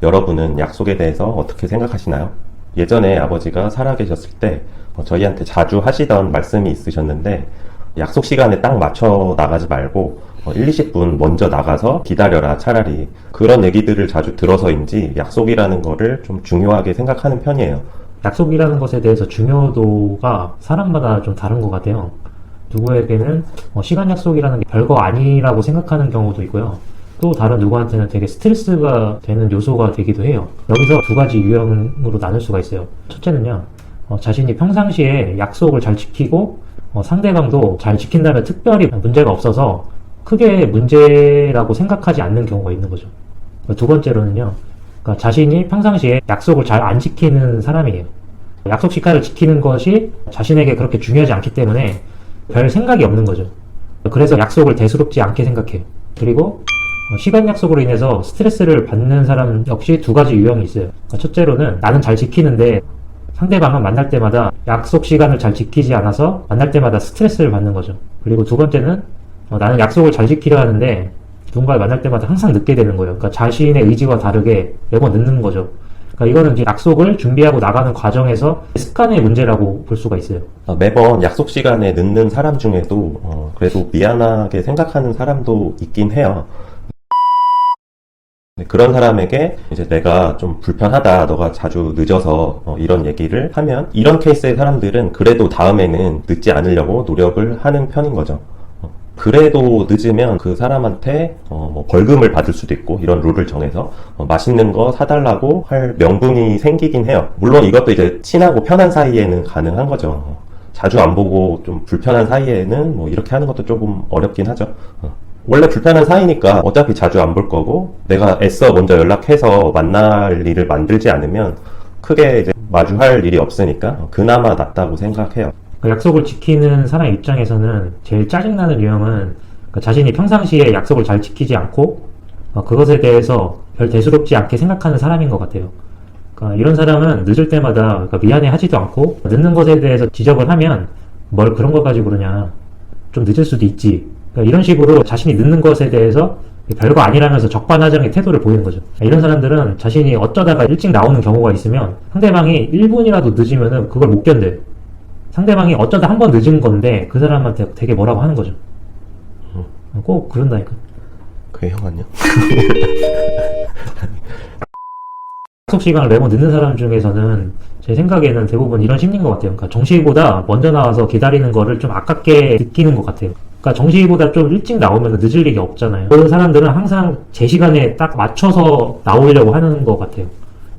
여러분은 약속에 대해서 어떻게 생각하시나요? 예전에 아버지가 살아계셨을 때 저희한테 자주 하시던 말씀이 있으셨는데, 약속 시간에 딱 맞춰 나가지 말고 1, 20분 먼저 나가서 기다려라 차라리. 그런 얘기들을 자주 들어서인지 약속이라는 거를 좀 중요하게 생각하는 편이에요. 약속이라는 것에 대해서 중요도가 사람마다 좀 다른 것 같아요. 누구에게는 시간 약속이라는 게 별거 아니라고 생각하는 경우도 있고요. 또 다른 누구한테는 되게 스트레스가 되는 요소가 되기도 해요. 여기서 두 가지 유형으로 나눌 수가 있어요. 첫째는요, 자신이 평상시에 약속을 잘 지키고 상대방도 잘 지킨다면 특별히 문제가 없어서 크게 문제라고 생각하지 않는 경우가 있는 거죠. 두 번째로는요, 그러니까 자신이 평상시에 약속을 잘 안 지키는 사람이에요. 약속 시간을 지키는 것이 자신에게 그렇게 중요하지 않기 때문에 별 생각이 없는 거죠. 그래서 약속을 대수롭지 않게 생각해요. 그리고 시간 약속으로 인해서 스트레스를 받는 사람 역시 두 가지 유형이 있어요. 그러니까 첫째로는 나는 잘 지키는데 상대방은 만날 때마다 약속 시간을 잘 지키지 않아서 만날 때마다 스트레스를 받는 거죠. 그리고 두 번째는 나는 약속을 잘 지키려 하는데 누군가를 만날 때마다 항상 늦게 되는 거예요. 그러니까 자신의 의지와 다르게 매번 늦는 거죠. 그러니까 이거는 이제 약속을 준비하고 나가는 과정에서 습관의 문제라고 볼 수가 있어요. 매번 약속 시간에 늦는 사람 중에도 그래도 미안하게 생각하는 사람도 있긴 해요. 그런 사람에게 이제 내가 좀 불편하다, 너가 자주 늦어서 이런 얘기를 하면, 이런 케이스의 사람들은 그래도 다음에는 늦지 않으려고 노력을 하는 편인 거죠. 그래도 늦으면 그 사람한테 뭐 벌금을 받을 수도 있고, 이런 룰을 정해서 맛있는 거 사달라고 할 명분이 생기긴 해요. 물론 이것도 이제 친하고 편한 사이에는 가능한 거죠. 자주 안 보고 좀 불편한 사이에는 뭐 이렇게 하는 것도 조금 어렵긴 하죠. 원래 불편한 사이니까 어차피 자주 안 볼 거고, 내가 애써 먼저 연락해서 만날 일을 만들지 않으면 크게 이제 마주할 일이 없으니까 그나마 낫다고 생각해요. 그러니까 약속을 지키는 사람 입장에서는 제일 짜증나는 유형은, 그러니까 자신이 평상시에 약속을 잘 지키지 않고 그것에 대해서 별 대수롭지 않게 생각하는 사람인 것 같아요. 그러니까 이런 사람은 늦을 때마다 그러니까 미안해 하지도 않고, 늦는 것에 대해서 지적을 하면 뭘 그런 거 가지고 그러냐, 좀 늦을 수도 있지, 그러니까 이런 식으로 자신이 늦는 것에 대해서 별거 아니라면서 적반하장의 태도를 보이는 거죠. 이런 사람들은 자신이 어쩌다가 일찍 나오는 경우가 있으면 상대방이 1분이라도 늦으면은 그걸 못 견뎌요. 상대방이 어쩌다 한 번 늦은 건데 그 사람한테 되게 뭐라고 하는 거죠. 꼭 그런다니까. 그게 형 아니야? 약속 시간을 매번 늦는 사람 중에서는 제 생각에는 대부분 이런 심리인 것 같아요. 그러니까 정시보다 먼저 나와서 기다리는 거를 좀 아깝게 느끼는 것 같아요. 그러니까 정시보다 좀 일찍 나오면 늦을 일이 없잖아요. 그런 사람들은 항상 제 시간에 딱 맞춰서 나오려고 하는 것 같아요.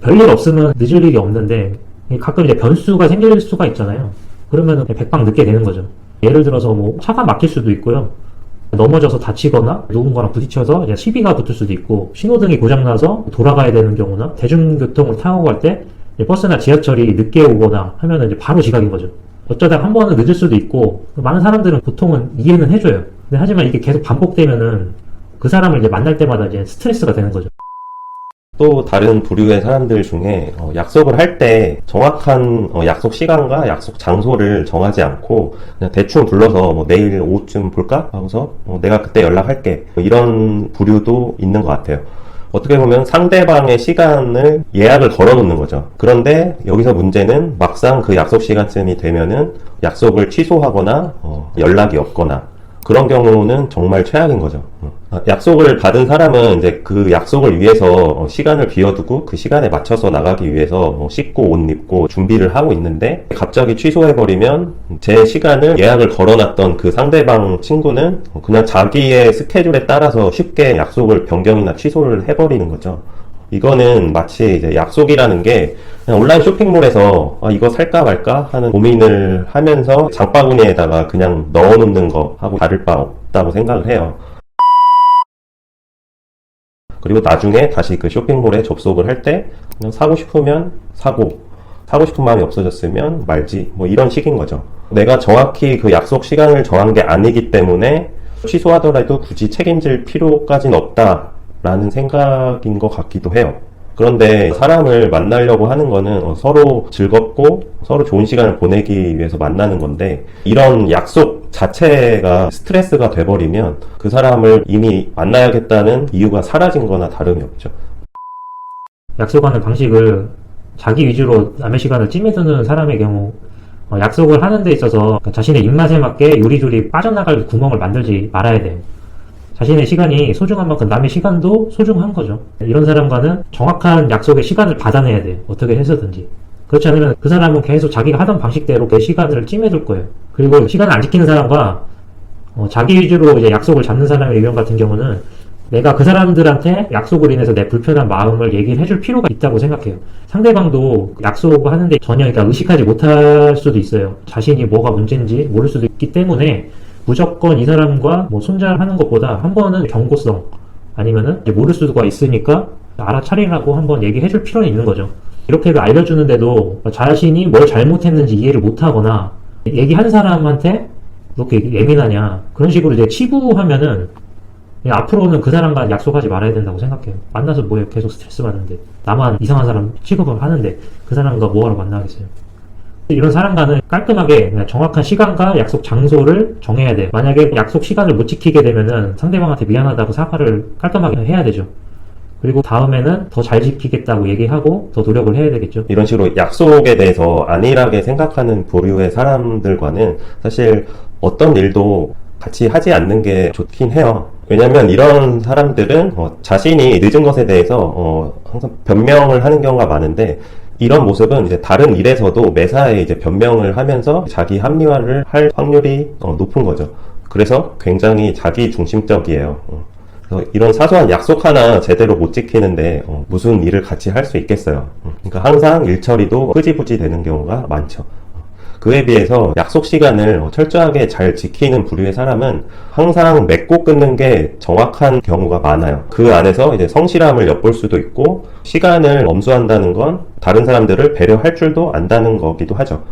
별일 없으면 늦을 일이 없는데 가끔 이제 변수가 생길 수가 있잖아요. 그러면 백방 늦게 되는 거죠. 예를 들어서 뭐 차가 막힐 수도 있고요. 넘어져서 다치거나 누군가랑 부딪혀서 이제 시비가 붙을 수도 있고, 신호등이 고장나서 돌아가야 되는 경우나, 대중교통을 타고 갈 때 버스나 지하철이 늦게 오거나 하면 이제 바로 지각인 거죠. 어쩌다 한 번은 늦을 수도 있고, 많은 사람들은 보통은 이해는 해줘요. 근데 하지만 이게 계속 반복되면은 그 사람을 이제 만날 때마다 이제 스트레스가 되는 거죠. 또 다른 부류의 사람들 중에 약속을 할 때 정확한 약속 시간과 약속 장소를 정하지 않고 그냥 대충 불러서 뭐 내일 오후쯤 볼까? 하고서 내가 그때 연락할게, 이런 부류도 있는 것 같아요. 어떻게 보면 상대방의 시간을 예약을 걸어 놓는 거죠. 그런데 여기서 문제는 막상 그 약속 시간쯤이 되면은 약속을 취소하거나 연락이 없거나, 그런 경우는 정말 최악인 거죠. 약속을 받은 사람은 이제 그 약속을 위해서 시간을 비워두고 그 시간에 맞춰서 나가기 위해서 씻고 옷 입고 준비를 하고 있는데, 갑자기 취소해버리면 제 시간을 예약을 걸어놨던 그 상대방 친구는 그냥 자기의 스케줄에 따라서 쉽게 약속을 변경이나 취소를 해버리는 거죠. 이거는 마치 이제 약속이라는 게 그냥 온라인 쇼핑몰에서 이거 살까 말까 하는 고민을 하면서 장바구니에다가 그냥 넣어놓는 거하고 다를 바 없다고 생각을 해요. 그리고 나중에 다시 그 쇼핑몰에 접속을 할 때 그냥 사고 싶으면 사고 싶은 마음이 없어졌으면 말지, 뭐 이런 식인 거죠. 내가 정확히 그 약속 시간을 정한 게 아니기 때문에 취소하더라도 굳이 책임질 필요까지는 없다라는 생각인 것 같기도 해요. 그런데 사람을 만나려고 하는 거는 서로 즐겁고 서로 좋은 시간을 보내기 위해서 만나는 건데, 이런 약속 자체가 스트레스가 돼버리면 그 사람을 이미 만나야겠다는 이유가 사라진 거나 다름이 없죠. 약속하는 방식을 자기 위주로 남의 시간을 찜해두는 사람의 경우 약속을 하는 데 있어서 자신의 입맛에 맞게 요리조리 빠져나갈 구멍을 만들지 말아야 돼요. 자신의 시간이 소중한 만큼 남의 시간도 소중한 거죠. 이런 사람과는 정확한 약속의 시간을 받아내야 돼요. 어떻게 해서든지. 그렇지 않으면 그 사람은 계속 자기가 하던 방식대로 그 시간을 찜해둘 거예요. 그리고 시간을 안 지키는 사람과 자기 위주로 이제 약속을 잡는 사람의 유형 같은 경우는 내가 그 사람들한테 약속을 인해서 내 불편한 마음을 얘기를 해줄 필요가 있다고 생각해요. 상대방도 약속을 하는데 전혀 그러니까 의식하지 못할 수도 있어요. 자신이 뭐가 문제인지 모를 수도 있기 때문에 무조건 이 사람과 뭐 손절하는 것보다 한 번은 경고성 아니면은 이제 모를 수가 있으니까 알아차리라고 한번 얘기해 줄 필요는 있는 거죠. 이렇게 알려주는데도 자신이 뭘 잘못했는지 이해를 못하거나 얘기한 사람한테 그렇게 예민하냐 그런 식으로 이제 치부하면은 앞으로는 그 사람과 약속하지 말아야 된다고 생각해요. 만나서 뭐해 계속 스트레스 받는데 나만 이상한 사람 취급을 하는데 그 사람과 뭐하러 만나겠어요. 이런 사람과는 깔끔하게 그냥 정확한 시간과 약속 장소를 정해야 돼요. 만약에 약속 시간을 못 지키게 되면은 상대방한테 미안하다고 사과를 깔끔하게 해야 되죠. 그리고 다음에는 더 잘 지키겠다고 얘기하고 더 노력을 해야 되겠죠. 이런 식으로 약속에 대해서 안일하게 생각하는 부류의 사람들과는 사실 어떤 일도 같이 하지 않는 게 좋긴 해요. 왜냐면 이런 사람들은 자신이 늦은 것에 대해서 항상 변명을 하는 경우가 많은데 이런 모습은 이제 다른 일에서도 매사에 이제 변명을 하면서 자기 합리화를 할 확률이 높은 거죠. 그래서 굉장히 자기 중심적이에요. 그래서 이런 사소한 약속 하나 제대로 못 지키는데 무슨 일을 같이 할 수 있겠어요. 그러니까 항상 일 처리도 흐지부지 되는 경우가 많죠. 그에 비해서 약속 시간을 철저하게 잘 지키는 부류의 사람은 항상 맺고 끊는 게 정확한 경우가 많아요. 그 안에서 이제 성실함을 엿볼 수도 있고 시간을 엄수한다는 건 다른 사람들을 배려할 줄도 안다는 거기도 하죠.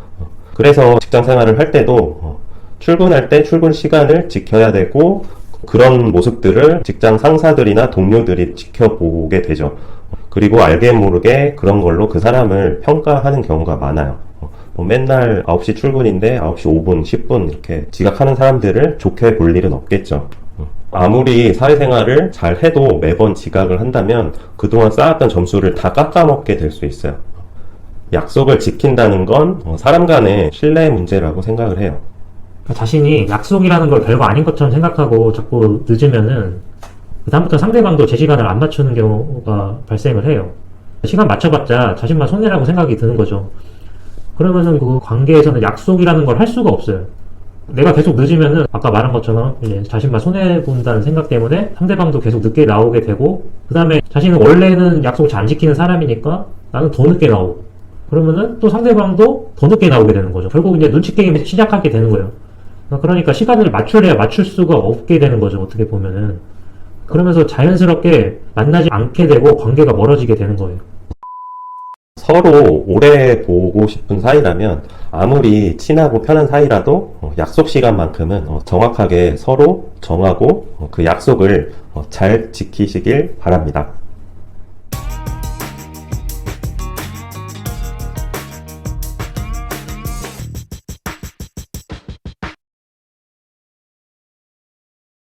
그래서 직장 생활을 할 때도 출근할 때 출근 시간을 지켜야 되고 그런 모습들을 직장 상사들이나 동료들이 지켜보게 되죠. 그리고 알게 모르게 그런 걸로 그 사람을 평가하는 경우가 많아요. 맨날 9시 출근인데 9시 5분, 10분 이렇게 지각하는 사람들을 좋게 볼 일은 없겠죠. 아무리 사회생활을 잘 해도 매번 지각을 한다면 그동안 쌓았던 점수를 다 깎아먹게 될 수 있어요. 약속을 지킨다는 건 사람 간의 신뢰 문제라고 생각을 해요. 자신이 약속이라는 걸 별거 아닌 것처럼 생각하고 자꾸 늦으면은 그다음부터 상대방도 제 시간을 안 맞추는 경우가 발생을 해요. 시간 맞춰봤자 자신만 손해라고 생각이 드는 거죠. 그러면은 그 관계에서는 약속이라는 걸 할 수가 없어요. 내가 계속 늦으면은 아까 말한 것처럼 이제 자신만 손해본다는 생각 때문에 상대방도 계속 늦게 나오게 되고 그 다음에 자신은 원래는 약속을 잘 안 지키는 사람이니까 나는 더 늦게 나오고 그러면은 또 상대방도 더 늦게 나오게 되는 거죠. 결국 이제 눈치 게임을 시작하게 되는 거예요. 그러니까 시간을 맞추려야 맞출 수가 없게 되는 거죠. 어떻게 보면은. 그러면서 자연스럽게 만나지 않게 되고 관계가 멀어지게 되는 거예요. 서로 오래 보고 싶은 사이라면 아무리 친하고 편한 사이라도 약속 시간만큼은 정확하게 서로 정하고 그 약속을 잘 지키시길 바랍니다.